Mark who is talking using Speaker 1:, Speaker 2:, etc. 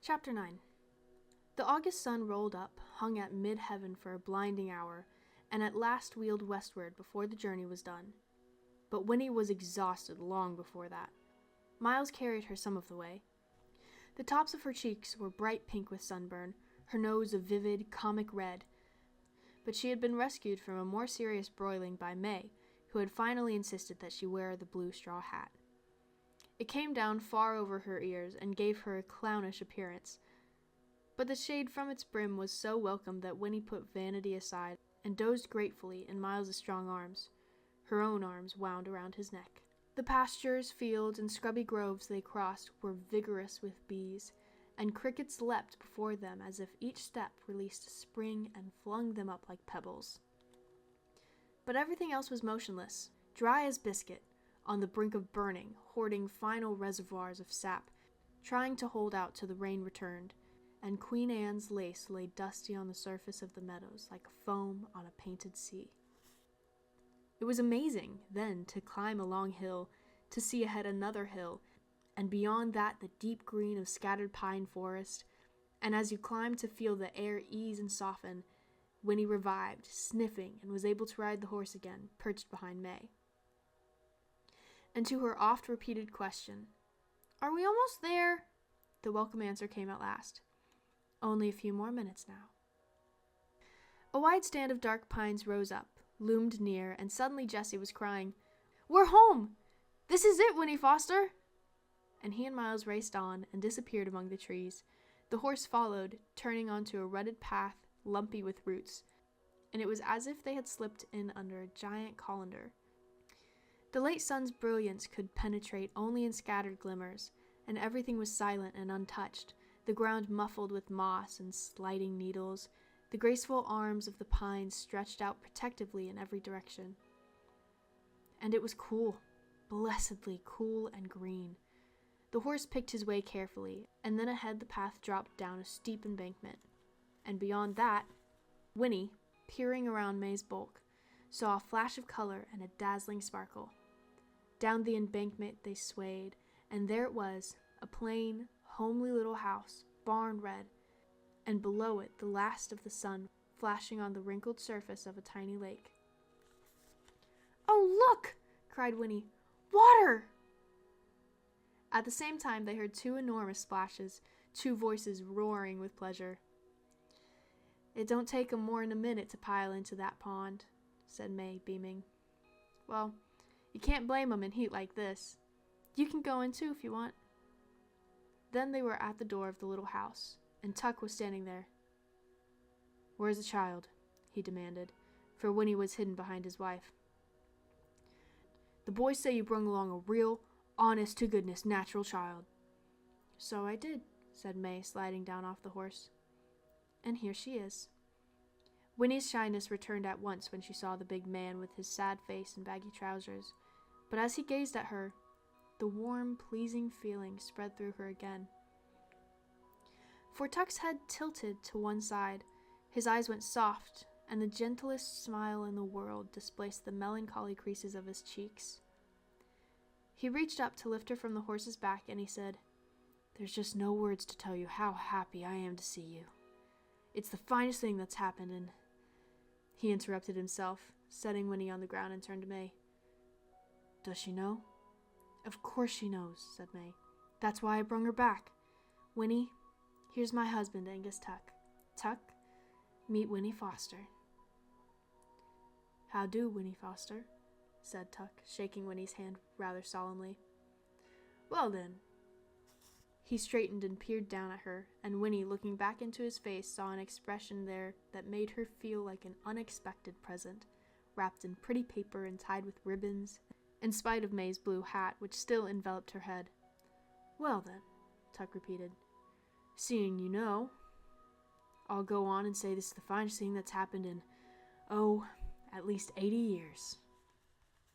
Speaker 1: Chapter 9. The August sun rolled up, hung at mid-heaven for a blinding hour, and at last wheeled westward before the journey was done. But Winnie was exhausted long before that. Miles carried her some of the way. The tops of her cheeks were bright pink with sunburn, her nose a vivid, comic red. But she had been rescued from a more serious broiling by May, who had finally insisted that she wear the blue straw hat. It came down far over her ears and gave her a clownish appearance. But the shade from its brim was so welcome that Winnie put vanity aside and dozed gratefully in Miles's strong arms. Her own arms wound around his neck. The pastures, fields, and scrubby groves they crossed were vigorous with bees, and crickets leapt before them as if each step released a spring and flung them up like pebbles. But everything else was motionless, dry as biscuit, on the brink of burning, hoarding final reservoirs of sap, trying to hold out till the rain returned, and Queen Anne's lace lay dusty on the surface of the meadows like foam on a painted sea. It was amazing, then, to climb a long hill, to see ahead another hill, and beyond that the deep green of scattered pine forest, and as you climbed to feel the air ease and soften, Winnie revived, sniffing, and was able to ride the horse again, perched behind May. And to her oft-repeated question, "Are we almost there?" the welcome answer came at last. "Only a few more minutes now." A wide stand of dark pines rose up, loomed near, and suddenly Jessie was crying, "We're home! This is it, Winnie Foster!" And he and Miles raced on and disappeared among the trees. The horse followed, turning onto a rutted path lumpy with roots, and it was as if they had slipped in under a giant colander. The late sun's brilliance could penetrate only in scattered glimmers, and everything was silent and untouched, the ground muffled with moss and sliding needles, the graceful arms of the pines stretched out protectively in every direction. And it was cool, blessedly cool and green. The horse picked his way carefully, and then ahead the path dropped down a steep embankment. And beyond that, Winnie, peering around May's bulk, saw a flash of color and a dazzling sparkle. Down the embankment they swayed, and there it was, a plain, homely little house, barn red, and below it the last of the sun flashing on the wrinkled surface of a tiny lake. "Oh, look!" cried Winnie. "Water!" At the same time they heard two enormous splashes, two voices roaring with pleasure. "It don't take 'em more'n a minute to pile into that pond," said May, beaming. "Well, you can't blame 'em in heat like this. You can go in too if you want." Then they were at the door of the little house, and Tuck was standing there. "Where's the child?" he demanded, for Winnie was hidden behind his wife. "The boys say you brung along a real, honest-to-goodness natural child." "So I did," said May, sliding down off the horse. "And here she is." Winnie's shyness returned at once when she saw the big man with his sad face and baggy trousers, but as he gazed at her, the warm, pleasing feeling spread through her again. For Tuck's head tilted to one side, his eyes went soft, and the gentlest smile in the world displaced the melancholy creases of his cheeks. He reached up to lift her from the horse's back, and he said, "There's just no words to tell you how happy I am to see you. It's the finest thing that's happened, and—" He interrupted himself, setting Winnie on the ground, and turned to May. "Does she know?" "Of course she knows," said May. "That's why I brung her back. Winnie, here's my husband, Angus Tuck. Tuck, meet Winnie Foster." "How do, Winnie Foster," said Tuck, shaking Winnie's hand rather solemnly. "Well then." He straightened and peered down at her, and Winnie, looking back into his face, saw an expression there that made her feel like an unexpected present, wrapped in pretty paper and tied with ribbons, in spite of May's blue hat, which still enveloped her head. "Well then," Tuck repeated, "seeing you know, I'll go on and say this is the finest thing that's happened in, at least 80 years.